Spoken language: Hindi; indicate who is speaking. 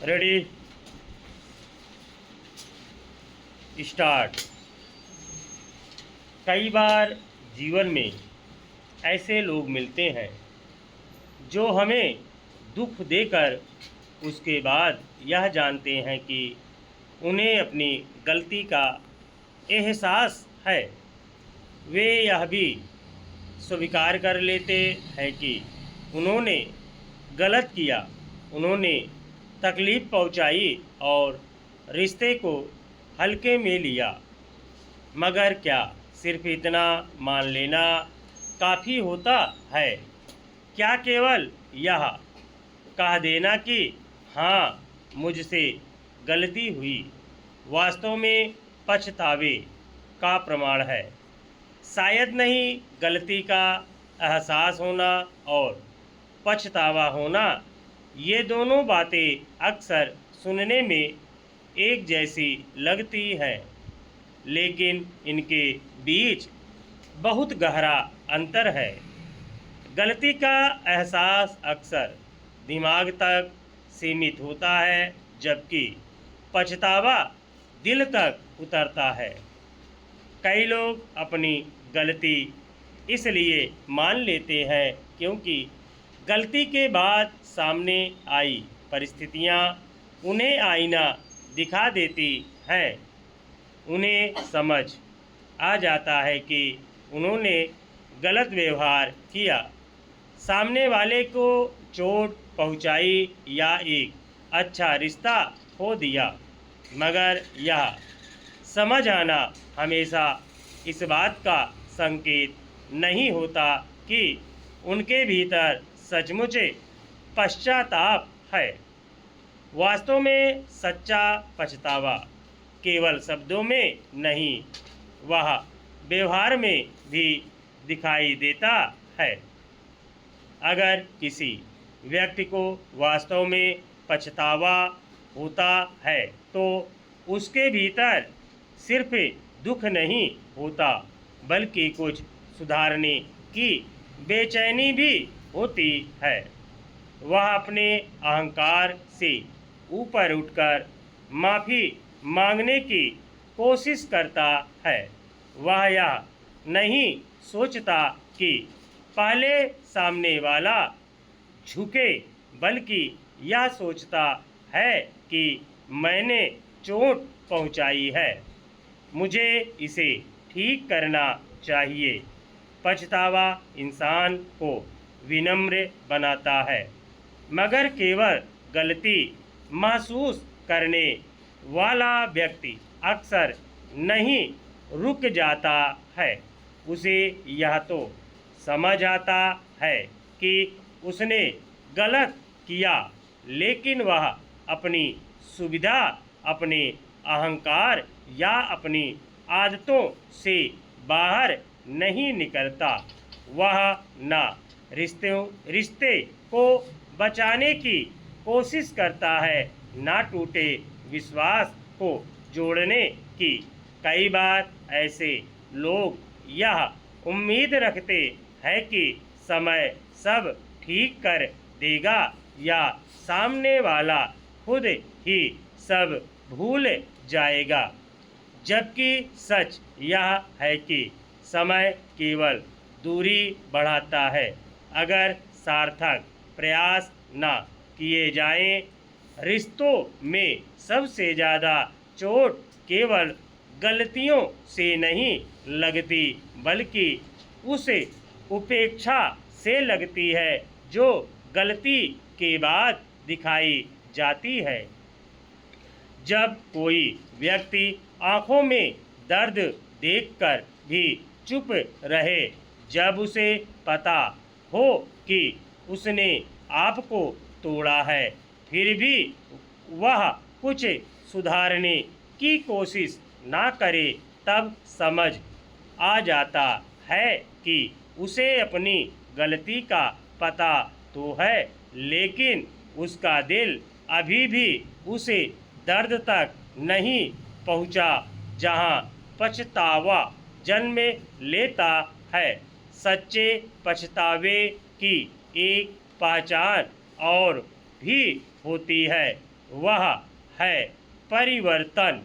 Speaker 1: Ready start. कई बार जीवन में ऐसे लोग मिलते हैं जो हमें दुख देकर उसके बाद यह जानते हैं कि उन्हें अपनी गलती का एहसास है। वे यह भी स्वीकार कर लेते हैं कि उन्होंने गलत किया, उन्होंने तकलीफ़ पहुंचाई और रिश्ते को हल्के में लिया। मगर क्या सिर्फ इतना मान लेना काफ़ी होता है? क्या केवल यह कह देना कि हाँ, मुझसे गलती हुई, वास्तव में पछतावे का प्रमाण है? शायद नहीं। गलती का एहसास होना और पछतावा होना, ये दोनों बातें अक्सर सुनने में एक जैसी लगती हैं, लेकिन इनके बीच बहुत गहरा अंतर है। गलती का एहसास अक्सर दिमाग तक सीमित होता है, जबकि पछतावा दिल तक उतरता है। कई लोग अपनी गलती इसलिए मान लेते हैं क्योंकि गलती के बाद सामने आई परिस्थितियां उन्हें आईना दिखा देती हैं। उन्हें समझ आ जाता है कि उन्होंने गलत व्यवहार किया, सामने वाले को चोट पहुंचाई या एक अच्छा रिश्ता खो दिया। मगर यह समझ आना हमेशा इस बात का संकेत नहीं होता कि उनके भीतर सचमुच पश्चाताप है। वास्तव में सच्चा पछतावा केवल शब्दों में नहीं, वह व्यवहार में भी दिखाई देता है। अगर किसी व्यक्ति को वास्तव में पछतावा होता है तो उसके भीतर सिर्फ दुख नहीं होता, बल्कि कुछ सुधारने की बेचैनी भी होती है। वह अपने अहंकार से ऊपर उठकर माफ़ी मांगने की कोशिश करता है। वह यह नहीं सोचता कि पहले सामने वाला झुके, बल्कि यह सोचता है कि मैंने चोट पहुंचाई है, मुझे इसे ठीक करना चाहिए। पछतावा इंसान को विनम्र बनाता है, मगर केवल गलती महसूस करने वाला व्यक्ति अक्सर नहीं रुक जाता है। उसे यह तो समझ आता है कि उसने गलत किया, लेकिन वह अपनी सुविधा, अपने अहंकार या अपनी आदतों से बाहर नहीं निकलता। वह ना रिश्ते को बचाने की कोशिश करता है, ना टूटे विश्वास को जोड़ने की। कई बार ऐसे लोग यह उम्मीद रखते हैं कि समय सब ठीक कर देगा या सामने वाला खुद ही सब भूल जाएगा, जबकि सच यह है कि समय केवल दूरी बढ़ाता है। अगर सार्थक प्रयास न किए जाएं, रिश्तों में सबसे ज़्यादा चोट केवल गलतियों से नहीं लगती, बल्कि उस उपेक्षा से लगती है जो गलती के बाद दिखाई जाती है। जब कोई व्यक्ति आंखों में दर्द देखकर भी चुप रहे, जब उसे पता हो कि उसने आपको तोड़ा है, फिर भी वह कुछ सुधारने की कोशिश ना करे, तब समझ आ जाता है कि उसे अपनी गलती का पता तो है, लेकिन उसका दिल अभी भी उसे दर्द तक नहीं पहुंचा जहां पछतावा जन्म लेता है। सच्चे पछतावे की एक पहचान और भी होती है। वह है परिवर्तन।